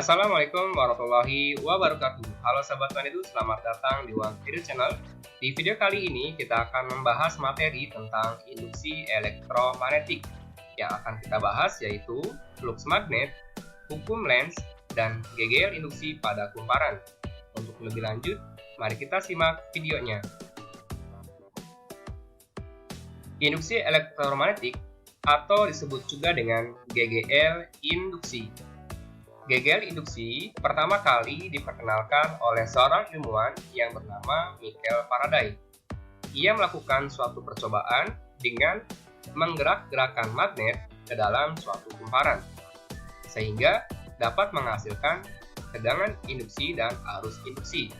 Assalamualaikum warahmatullahi wabarakatuh. Halo Sobat Manidu, selamat datang di One Video Channel. Di video kali ini kita akan membahas materi tentang induksi elektromagnetik. Yang akan kita bahas yaitu flux magnet, hukum Lenz, dan GGL induksi pada kumparan. Untuk lebih lanjut, mari kita simak videonya. Induksi elektromagnetik atau disebut juga dengan GGL induksi. GGL induksi pertama kali diperkenalkan oleh seorang ilmuwan yang bernama Michael Faraday. Ia melakukan suatu percobaan dengan menggerak-gerakan magnet ke dalam suatu kumparan, sehingga dapat menghasilkan tegangan induksi dan arus induksi.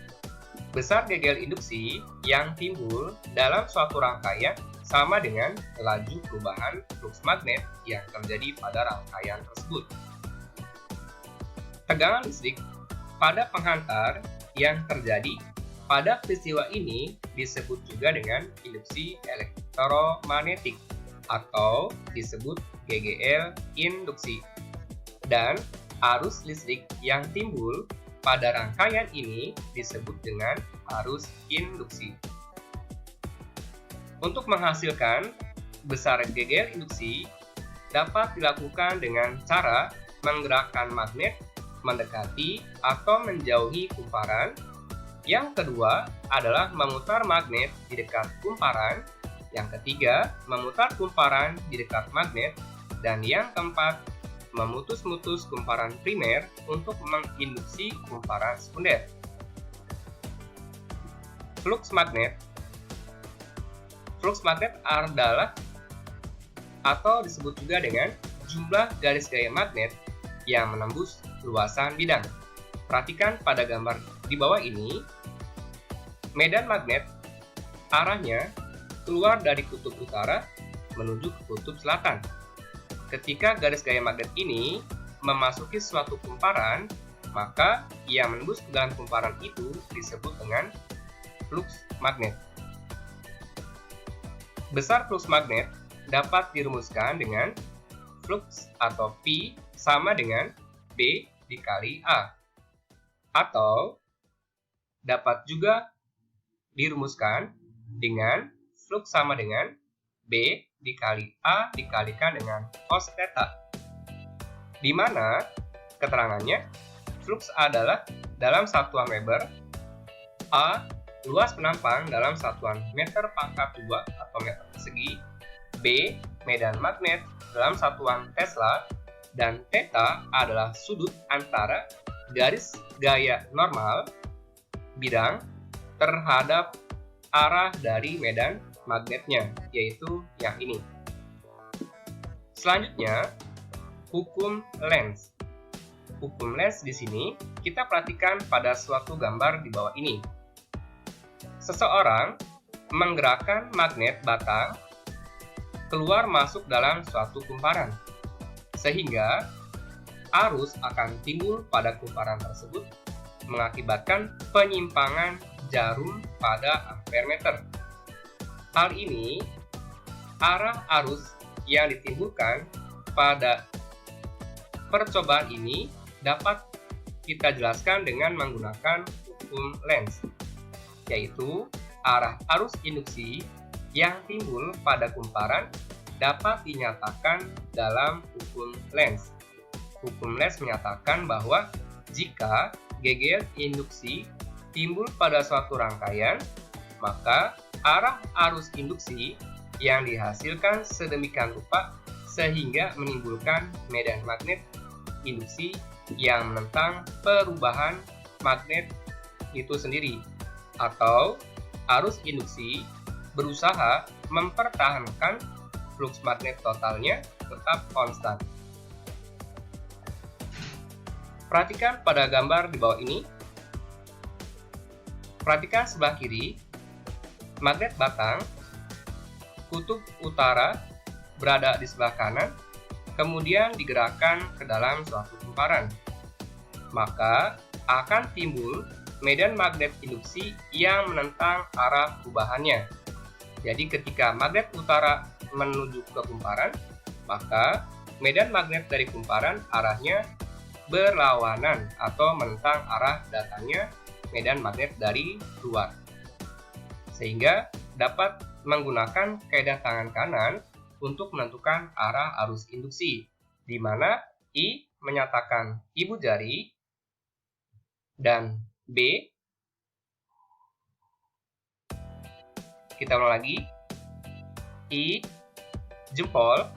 Besar GGL induksi yang timbul dalam suatu rangkaian sama dengan laju perubahan flux magnet yang terjadi pada rangkaian tersebut. Tegangan listrik pada penghantar yang terjadi pada peristiwa ini disebut juga dengan induksi elektromagnetik atau disebut GGL induksi. Dan arus listrik yang timbul pada rangkaian ini disebut dengan arus induksi. Untuk menghasilkan besar GGL induksi dapat dilakukan dengan cara menggerakkan magnet mendekati atau menjauhi kumparan. Yang kedua adalah memutar magnet di dekat kumparan. Yang ketiga, memutar kumparan di dekat magnet. Dan yang keempat, memutus-mutus kumparan primer untuk menginduksi kumparan sekunder. Flux magnet adalah atau disebut juga dengan jumlah garis gaya magnet yang menembus luasan bidang. Perhatikan pada gambar di bawah ini, medan magnet arahnya keluar dari kutub utara menuju ke kutub selatan. Ketika garis gaya magnet ini memasuki suatu kumparan, maka ia menembus ke dalam kumparan itu disebut dengan flux magnet. Besar flux magnet dapat dirumuskan dengan flux atau P sama dengan B dikali A. Atau dapat juga dirumuskan dengan flux sama dengan B dikali A dikalikan dengan cos theta. Di mana keterangannya flux adalah dalam satuan Weber, A luas penampang dalam satuan meter pangkat 2 atau meter persegi, B medan magnet dalam satuan Tesla, dan theta adalah sudut antara garis gaya normal bidang terhadap arah dari medan magnetnya, yaitu yang ini. Selanjutnya, hukum Lenz. Hukum Lenz di sini kita perhatikan pada suatu gambar di bawah ini. Seseorang menggerakkan magnet batang keluar masuk dalam suatu kumparan, sehingga arus akan timbul pada kumparan tersebut mengakibatkan penyimpangan jarum pada ampermeter. Hal ini, arah arus yang ditimbulkan pada percobaan ini dapat kita jelaskan dengan menggunakan hukum Lenz, yaitu arah arus induksi yang timbul pada kumparan dapat dinyatakan dalam hukum Lenz. Hukum Lenz menyatakan bahwa jika GGL induksi timbul pada suatu rangkaian, maka arah arus induksi yang dihasilkan sedemikian rupa sehingga menimbulkan medan magnet induksi yang menentang perubahan magnet itu sendiri, atau arus induksi berusaha mempertahankan flux magnet totalnya tetap konstan. Perhatikan pada gambar di bawah ini. Perhatikan sebelah kiri, magnet batang, kutub utara berada di sebelah kanan, kemudian digerakkan ke dalam suatu kumparan. Maka akan timbul medan magnet induksi yang menentang arah perubahannya. Jadi ketika magnet utara menuju ke kumparan, maka medan magnet dari kumparan arahnya berlawanan atau menentang arah datangnya medan magnet dari luar. Sehingga dapat menggunakan kaidah tangan kanan untuk menentukan arah arus induksi, di mana I menyatakan ibu jari dan B, kita ulang lagi, I jempol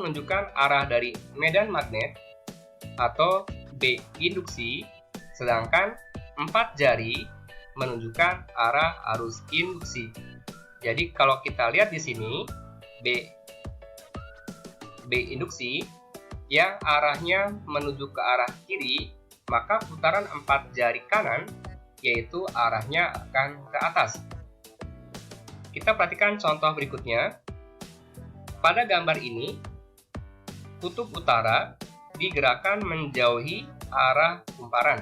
menunjukkan arah dari medan magnet, atau B induksi, sedangkan 4 jari menunjukkan arah arus induksi. Jadi kalau kita lihat di sini B induksi yang arahnya menuju ke arah kiri, maka putaran 4 jari kanan yaitu arahnya akan ke atas. Kita perhatikan contoh berikutnya. Pada gambar ini, kutub utara digerakkan menjauhi arah kumparan,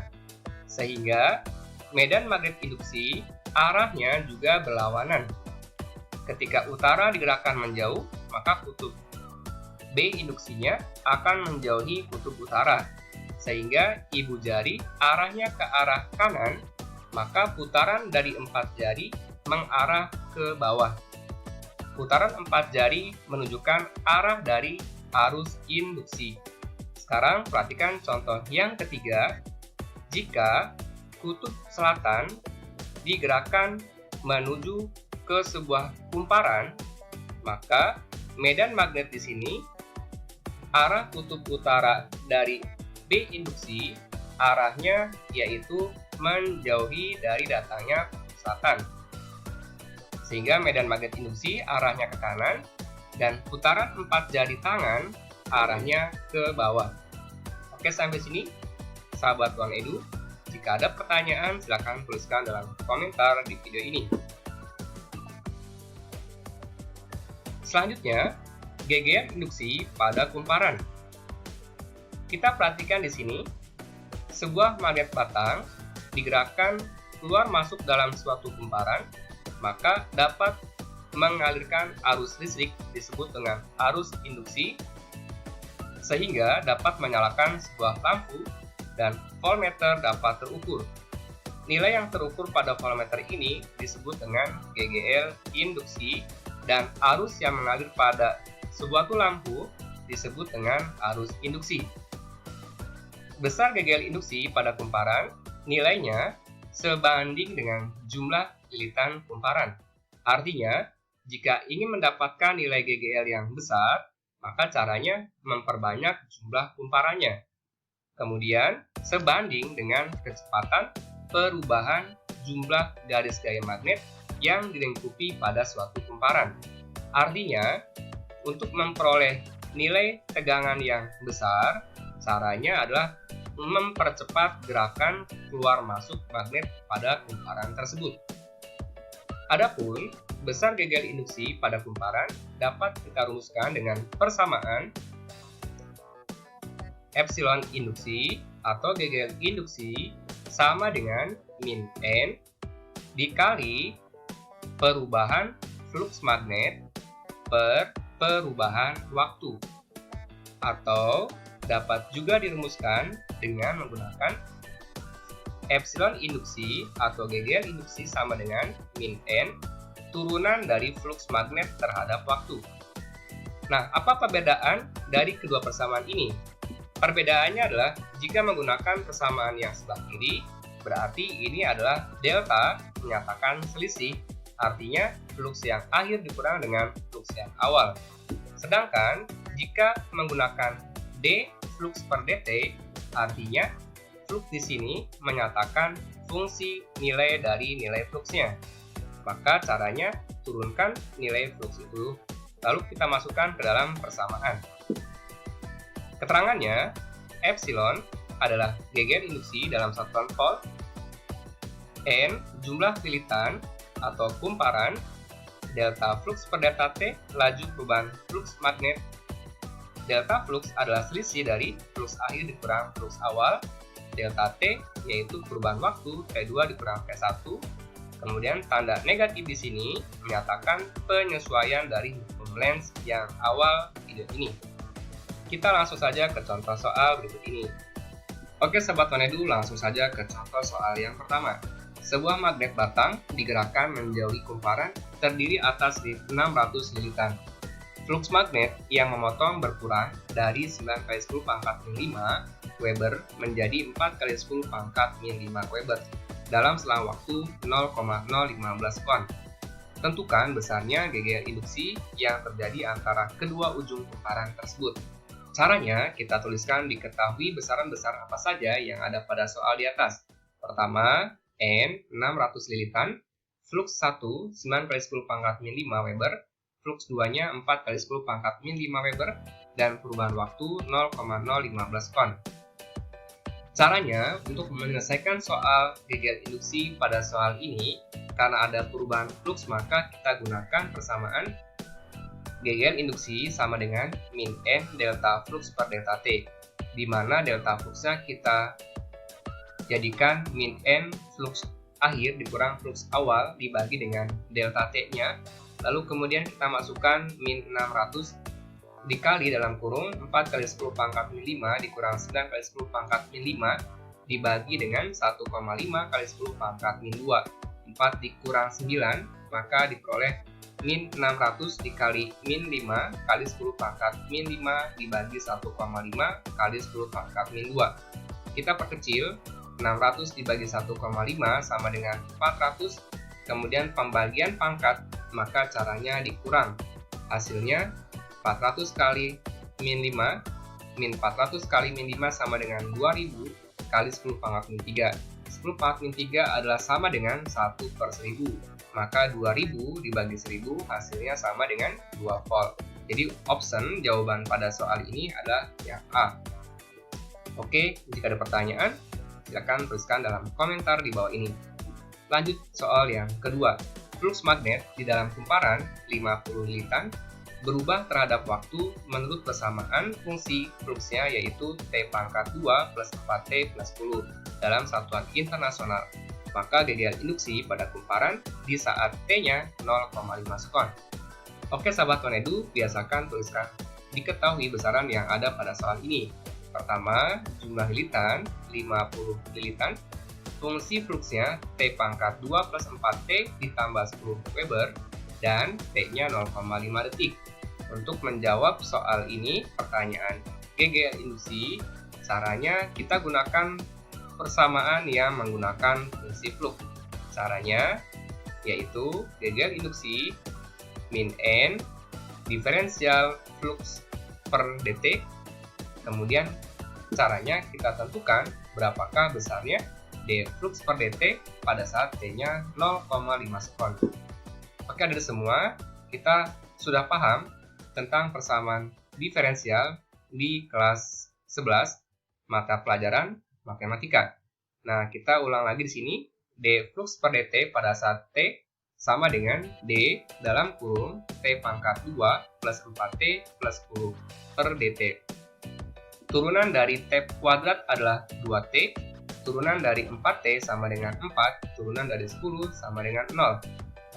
sehingga medan magnet induksi arahnya juga berlawanan. Ketika utara digerakkan menjauh, maka kutub B induksinya akan menjauhi kutub utara, sehingga ibu jari arahnya ke arah kanan, maka putaran dari 4 jari mengarah ke bawah. Putaran 4 jari menunjukkan arah dari arus induksi. Sekarang perhatikan contoh yang ketiga. Jika kutub selatan digerakkan menuju ke sebuah kumparan, maka medan magnet di sini arah kutub utara dari B induksi arahnya yaitu menjauhi dari datangnya kutub selatan. Sehingga medan magnet induksi arahnya ke kanan dan putaran 4 jari tangan arahnya ke bawah. Oke, sampai sini sahabat Uang Edu. Jika ada pertanyaan silakan tuliskan dalam komentar di video ini. Selanjutnya, GGR induksi pada kumparan. Kita perhatikan di sini, sebuah magnet batang digerakkan keluar masuk dalam suatu kumparan, maka dapat mengalirkan arus listrik disebut dengan arus induksi, sehingga dapat menyalakan sebuah lampu dan voltmeter dapat terukur. Nilai yang terukur pada voltmeter ini disebut dengan GGL induksi, dan arus yang mengalir pada sebuah lampu disebut dengan arus induksi. Besar GGL induksi pada kumparan nilainya sebanding dengan jumlah lilitan kumparan. Artinya, jika ingin mendapatkan nilai GGL yang besar, maka caranya memperbanyak jumlah kumparannya. Kemudian, sebanding dengan kecepatan perubahan jumlah garis gaya magnet yang dilingkupi pada suatu kumparan. Artinya, untuk memperoleh nilai tegangan yang besar, caranya adalah mempercepat gerakan keluar masuk magnet pada kumparan tersebut. Adapun besar GGL induksi pada kumparan dapat kita rumuskan dengan persamaan epsilon induksi atau GGL induksi sama dengan min N dikali perubahan flux magnet per perubahan waktu, atau dapat juga dirumuskan dengan menggunakan epsilon induksi atau GGL induksi sama dengan min N turunan dari flux magnet terhadap waktu. Nah, apa perbedaan dari kedua persamaan ini? Perbedaannya adalah jika menggunakan persamaan yang sebelah kiri, berarti ini adalah delta menyatakan selisih, artinya flux yang akhir dikurang dengan flux yang awal. Sedangkan jika menggunakan D flux per dt, artinya flux di sini menyatakan fungsi nilai dari nilai fluxnya. Maka caranya turunkan nilai flux itu, lalu kita masukkan ke dalam persamaan. Keterangannya, epsilon adalah GGL induksi dalam satuan volt, N jumlah lilitan atau kumparan, delta flux per delta T laju perubahan flux magnet. Delta flux adalah selisih dari flux akhir dikurang flux awal. Delta T yaitu perubahan waktu T2 dikurang T1. Kemudian tanda negatif di sini menyatakan penyesuaian dari hukum Lenz yang awal video ini. Kita langsung saja ke contoh soal berikut ini. Oke Sobat Tonedu, langsung saja ke contoh soal yang pertama. Sebuah magnet batang digerakkan menjauhi kumparan terdiri atas 600 lilitan. Flux magnet yang memotong berkurang dari 9 kali 10 pangkat min 5 Weber menjadi 4 kali 10 pangkat min 5 Weber dalam selang waktu 0,015 kon. Tentukan besarnya GGL induksi yang terjadi antara kedua ujung kumparan tersebut. Caranya, kita tuliskan diketahui besaran besar apa saja yang ada pada soal di atas. Pertama, N 600 lilitan, flux 1 9 kali 10 pangkat min 5 Weber, flux 2-nya 4 kali 10 pangkat min 5 Weber, dan perubahan waktu 0,015 kon. Caranya, untuk menyelesaikan soal GGL induksi pada soal ini, karena ada perubahan flux maka kita gunakan persamaan GGL induksi sama dengan min N delta flux per delta T, di mana delta fluxnya kita jadikan min N flux akhir dikurang flux awal dibagi dengan delta T-nya, lalu kemudian kita masukkan min 600 dikali dalam kurung 4 kali 10 pangkat min 5 dikurang 9 kali 10 pangkat min 5 dibagi dengan 1,5 kali 10 pangkat min 2, 4 dikurang 9, maka diperoleh min 600 dikali min 5 kali 10 pangkat min 5 dibagi 1,5 kali 10 pangkat min 2. Kita perkecil, 600 dibagi 1,5 sama dengan 400, kemudian pembagian pangkat, maka caranya dikurang. Hasilnya 400 kali min 5, min 400 kali min 5 sama dengan 2000 kali 10 pangkat min 3. 10 pangkat min 3 adalah sama dengan 1/1000. Maka 2000 dibagi 1000 hasilnya sama dengan 2 volt. Jadi option jawaban pada soal ini adalah yang A. Oke, jika ada pertanyaan, silakan tuliskan dalam komentar di bawah ini. Lanjut soal yang kedua. Flux magnet di dalam kumparan 50 lilitan berubah terhadap waktu menurut persamaan fungsi fluxnya yaitu T pangkat 2 plus 4T plus 10 dalam satuan internasional. Maka GGL induksi pada kumparan di saat T-nya 0,5 sekon. Oke sahabat Tonedu, biasakan tuliskan diketahui besaran yang ada pada soal ini. Pertama, jumlah lilitan 50 lilitan, fungsi fluxnya T pangkat 2 plus 4T ditambah 10 Weber, dan T-nya 0,5 detik. Untuk menjawab soal ini, pertanyaan GGL induksi, caranya kita gunakan persamaan yang menggunakan fungsi flux. Caranya yaitu GGL induksi min N diferensial flux per dt. Kemudian caranya kita tentukan berapakah besarnya D flux per dt pada saat T-nya 0,5 sekon. Oke, ada semua. Kita sudah paham tentang persamaan diferensial di kelas 11 mata pelajaran matematika. Nah, kita ulang lagi di sini. D flux per dt pada saat T sama dengan D dalam kurung T pangkat 2 plus 4T plus 10 per dt. Turunan dari T kuadrat adalah 2T. Turunan dari 4T sama dengan 4. Turunan dari 10 sama dengan 0.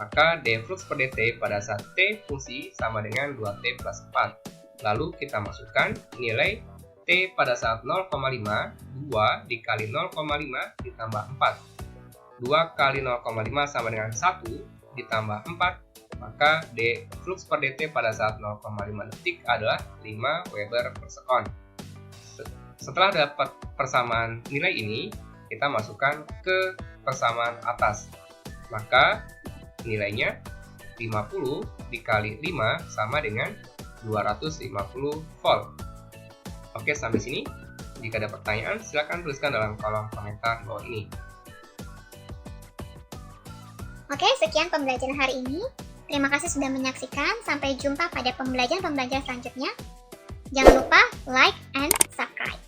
Maka D flux per dt pada saat T fungsi sama dengan 2T plus 4. Lalu kita masukkan nilai T pada saat 0,5, 2 dikali 0,5 ditambah 4. 2 kali 0,5 sama dengan 1 ditambah 4, maka D flux per dt pada saat 0,5 detik adalah 5 Weber per sekon. Setelah dapat persamaan nilai ini, kita masukkan ke persamaan atas. Maka nilainya 50 dikali 5 sama dengan 250 volt. Oke, sampai sini. Jika ada pertanyaan, silakan tuliskan dalam kolom komentar bawah ini. Oke, sekian pembelajaran hari ini. Terima kasih sudah menyaksikan. Sampai jumpa pada pembelajaran selanjutnya. Jangan lupa like and subscribe.